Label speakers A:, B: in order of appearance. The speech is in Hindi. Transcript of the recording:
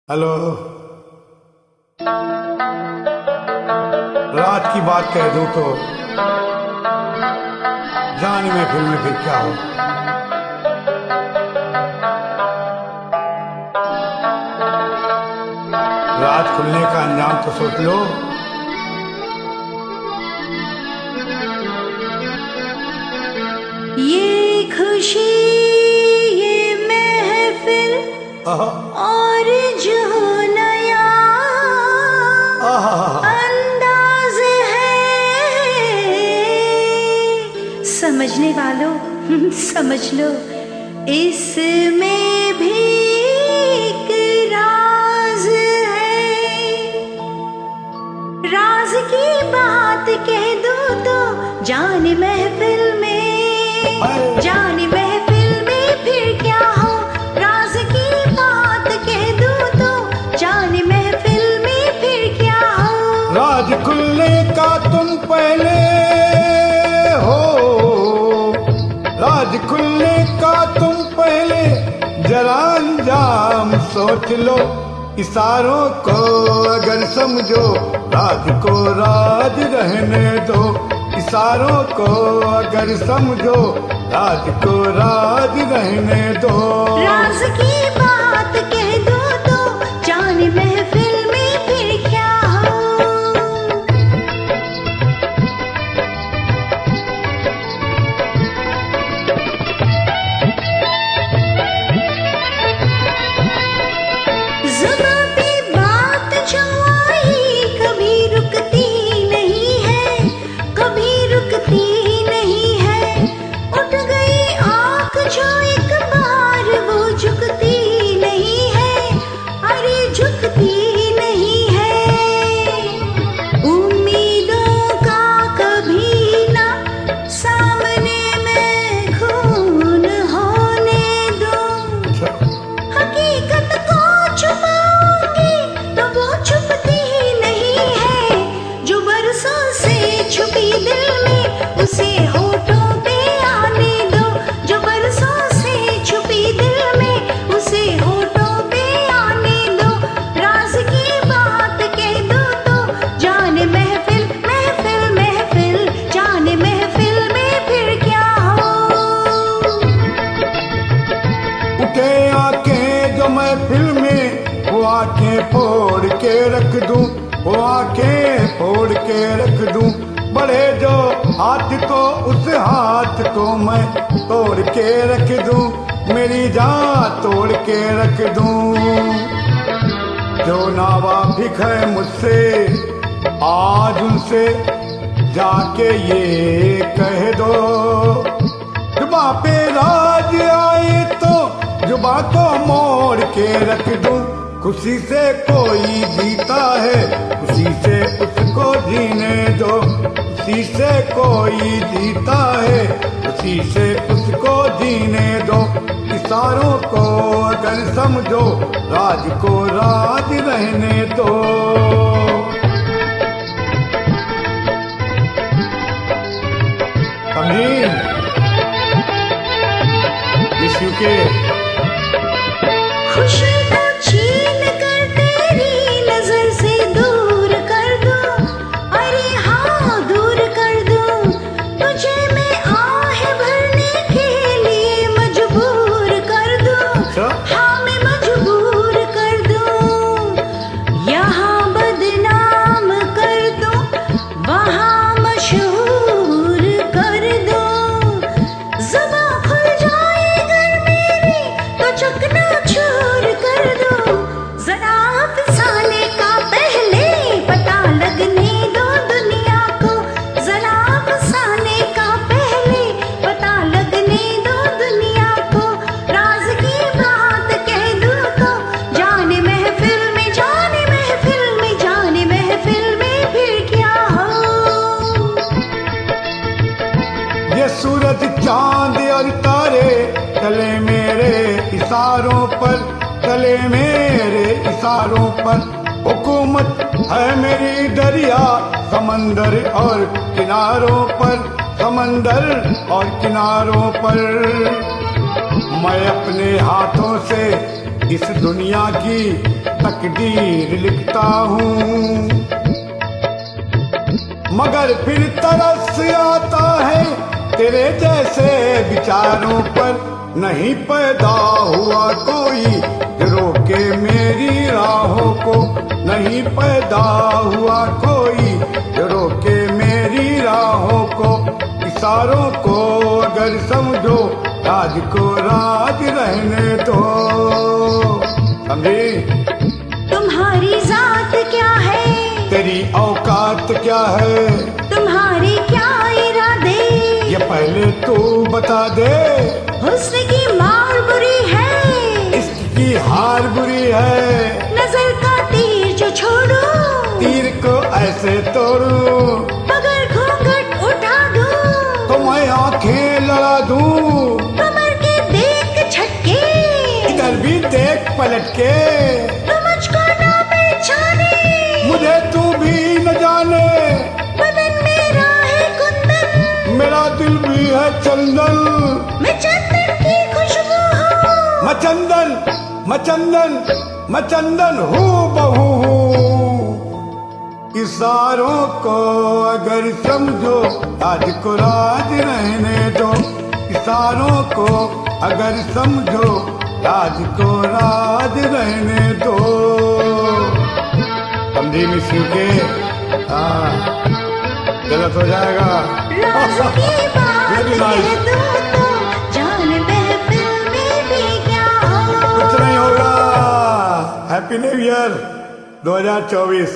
A: हेलो। रात की बात कह दूं तो जाने में फिल्म में फिर क्या हो। रात खुलने का अंजाम तो सोच लो।
B: ये खुशी ये महफिल और जो नया अंदाज है, समझने वालों समझ लो, इसमें भी एक राज है। राज की बात कह दूं तो जाने महफिल में, जाने महफिल में फिर क्या हो। राज की बात कह दूं तो जाने महफिल में फिर क्या हो।
A: राज खुलने का तुम पहले हो, राज खुलने का तुम पहले जरा अंजाम सोच लो। इशारों को अगर समझो, राज को राज रहने दो। इशारों को अगर समझो, राज को राज रहने दो।
B: राज की बात कह दो तो जाने महफिल में फिर क्या हो। जुबां पे बात जो आई कभी रुकती नहीं है, कभी रुकती नहीं है। उठ गई आँख जो एक बार वो झुकती नहीं है, अरे झुकती नहीं है। उम्मीदों का कभी ना सामने में खून होने दो। हकीकत को छुपाओगे तो वो छुपती नहीं है। जो बरसों से छुपी दिल में उसे होठों पे आने दो। जो बरसों से छुपी दिल में उसे होठों पे आने दो। राज की बात कह दो तो जाने महफिल महफिल महफिल, जाने महफिल में फिर क्या हो।
A: उठे आंखें जो महफिल में, वो आंखें फोड़ के रख दूं, वो आंखें फोड़ के रख दूं। बढ़े जो हाथ तो उस हाथ को मैं तोड़ के रख दूं, मेरी जान तोड़ के रख दूं। जो नावाफिक है मुझसे आज उनसे जाके ये कह दो। जुबां पे राज आए तो जुबां को मोड़ के रख दूं। खुशी से कोई जीता है, खुशी से उसको जीने दो। खुशी से कोई जीता है, खुशी से उसको जीने दो। इशारों को अगर समझो, राज को राज रहने दो। समझी? विश्व के
B: खुशी को छीन कर तेरी नजर से दूर कर दूं, अरे हाँ दूर कर दूं। तुझे मैं आह भरने के लिए मजबूर कर दूं, हाँ मैं मजबूर कर दूं। यहाँ बदनाम कर दूं, वहाँ मशहूर कर दूं। जुबां खुल जाए अगर मेरी तो चकनाचूर कर दूं। जरा फसाने का पहले पता लगने दो दुनिया को। जरा फसाने का पहले पता लगने दो दुनिया को। राज की बात कह दूं तो जाने महफिल में, जाने महफिल में, जाने महफिल में फिर क्या हो।
A: ये सूरज चांद और तारे चले मेरे इशारों पर, चले मेरे इशारों पर। हुकूमत है मेरी दरिया समंदर और किनारों पर, समंदर और किनारों पर। मैं अपने हाथों से इस दुनिया की तकदीर लिखता हूँ, मगर फिर तरस आता है तेरे जैसे विचारों पर। नहीं पैदा हुआ कोई जो रोके मेरी राहों को, नहीं पैदा हुआ कोई जो रोके मेरी राहों को। इशारों को अगर समझो राज को राज रहने दो। समझी?
B: तुम्हारी जात क्या है,
A: तेरी औकात क्या है,
B: तुम्हारे क्या इरादे,
A: ये पहले तू बता दे।
B: हुस्न की मार बुरी है,
A: इश्क की हार बुरी है,
B: नजर का तीर जो छोड़ू,
A: तीर को ऐसे तोड़ू,
B: मगर घूंघट उठा दूं,
A: तो मैं आंखें लड़ा दूं।
B: कमर के देख झटके,
A: इधर भी देख पलट के,
B: तो मुझको ना पहचाने,
A: मुझे तू भी न जाने।
B: बदन मेरा है कुंदन,
A: मेरा दिल भी है चंदन,
B: मैं चंदन की खुशबू हूँ,
A: मैं चंदन, मैं चंदन, मैं चंदन हूँ बहू हूँ। इशारों को अगर समझो राज को राज रहने दो। इशारों को अगर समझो राज को राज रहने दो। समझी मिस्र के? हाँ, गलत हो जाएगा।
B: राज की बात
A: Very nice.
B: कह दूं तो जान महफिल में भी क्या हो।
A: कुछ नहीं होगा। Happy new year 2024।